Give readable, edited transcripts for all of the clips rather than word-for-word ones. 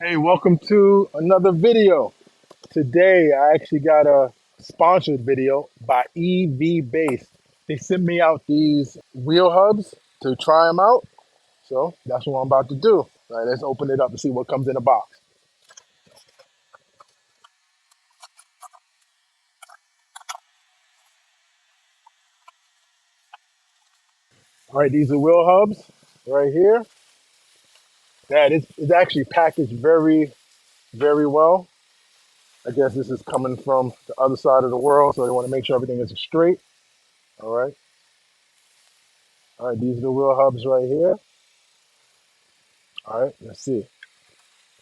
Hey, welcome to another video. Today, I actually got a sponsored video by EVbase. They sent me out these wheel hubs to try them out. So that's what I'm about to do. All right, let's open it up and see what comes in the box. All right, these are wheel hubs right here. That is actually packaged very well. I guess this is coming from the other side of the world, so they want to make sure everything is straight. All right. All right, these are the wheel hubs right here. All right, let's see.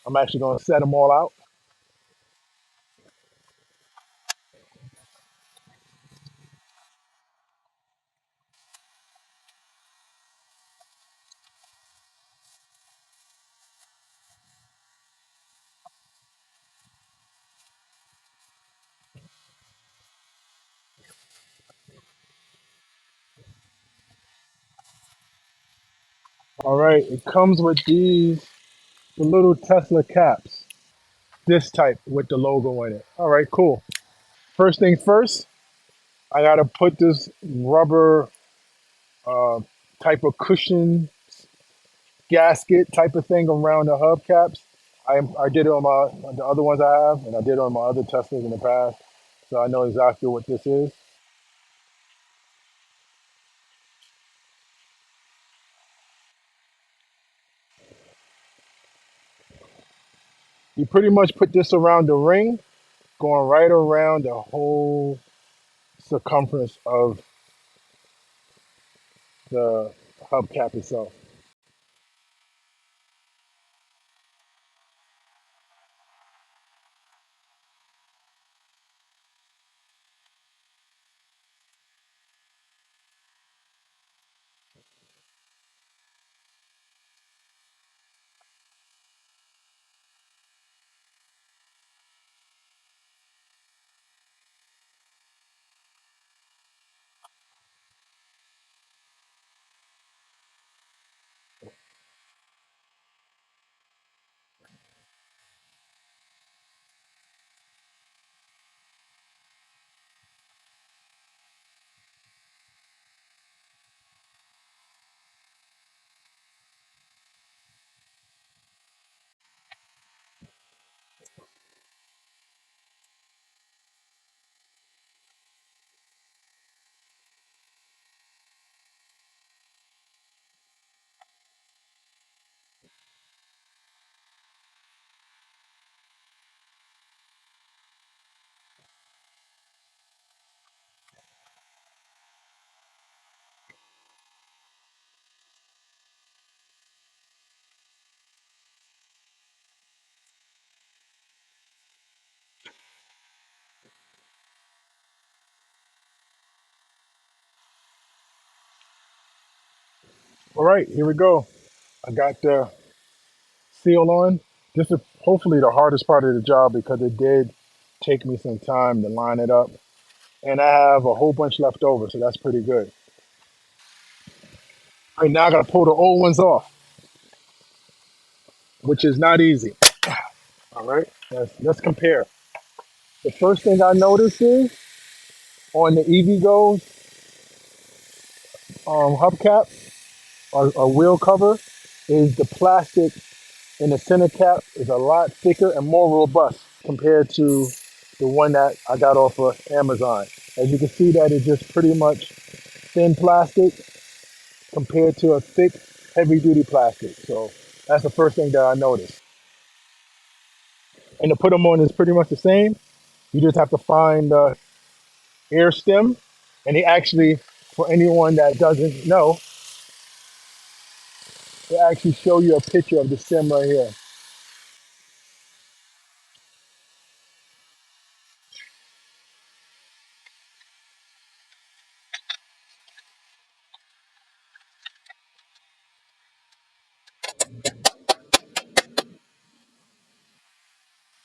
I'm actually going to set them all out. All right, it comes with the little Tesla caps, this type with the logo in it. All right, cool. First things first, I gotta put this rubber uh, type of cushion gasket type of thing around the hubcaps. I did it on the other ones I have, and I did it on my other Teslas in the past, so I know exactly what this is. You pretty much put this around the ring, going right around the whole circumference of the hubcap itself. All right, here we go. I got the seal on. This is hopefully the hardest part of the job because it did take me some time to line it up. And I have a whole bunch left over, so that's pretty good. All right, now I gotta pull the old ones off, which is not easy. All right, let's compare. The first thing I notice is on the EVgo's hubcap or wheel cover is the plastic in the center cap is a lot thicker and more robust compared to the one that I got off of Amazon. As you can see that it's just pretty much thin plastic compared to a thick, heavy duty plastic. So that's the first thing that I noticed. And to put them on is pretty much the same. You just have to find the air stem. And they actually, for anyone that doesn't know, they actually show you a picture of the stem right here.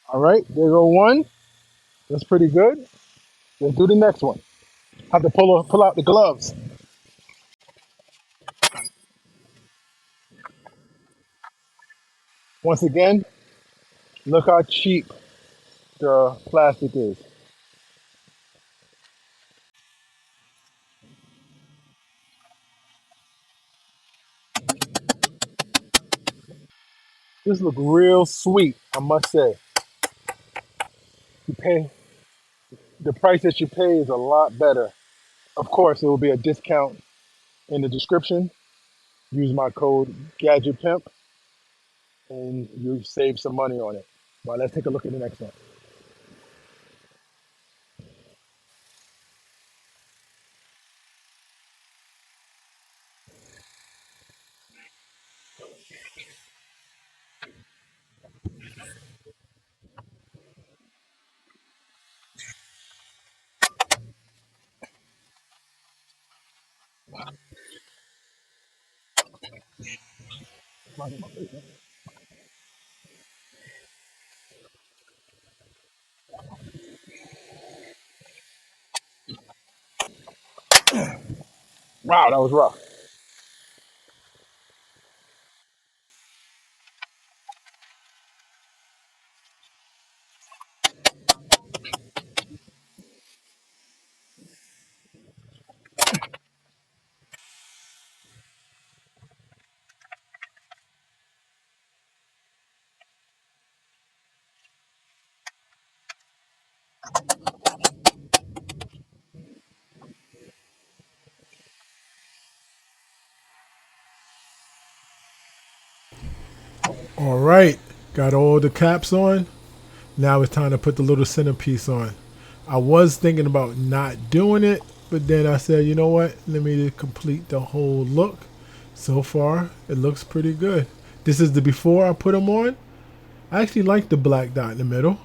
All right, there go one. That's pretty good. Let's do the next one. Have to pull out the gloves. Once again, Look how cheap the plastic is. This look real sweet, I must say. You pay the price that you pay is a lot better. Of course, there will be a discount in the description. Use my code GadgetPimp and you save some money on it. Well, let's take a look at the next one. Wow, that was rough. All right, got all the caps on. Now it's time to put the little centerpiece on. I was thinking about not doing it, but then I said, you know what? Let me complete the whole look. So far, it looks pretty good. This is the before I put them on. I actually like the black dot in the middle.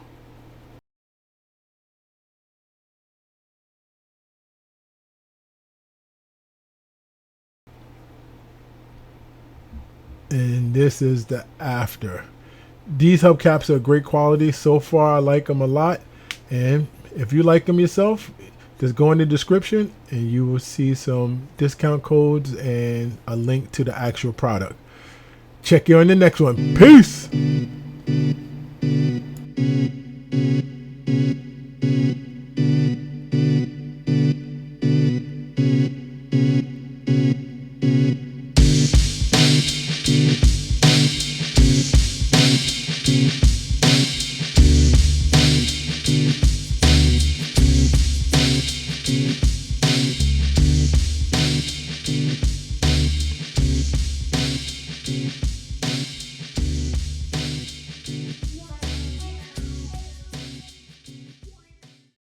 And this is the after. These hubcaps are great quality. So far, I like them a lot. And if you like them yourself, just go in the description and you will see some discount codes and a link to the actual product. Check you on the next one. Peace.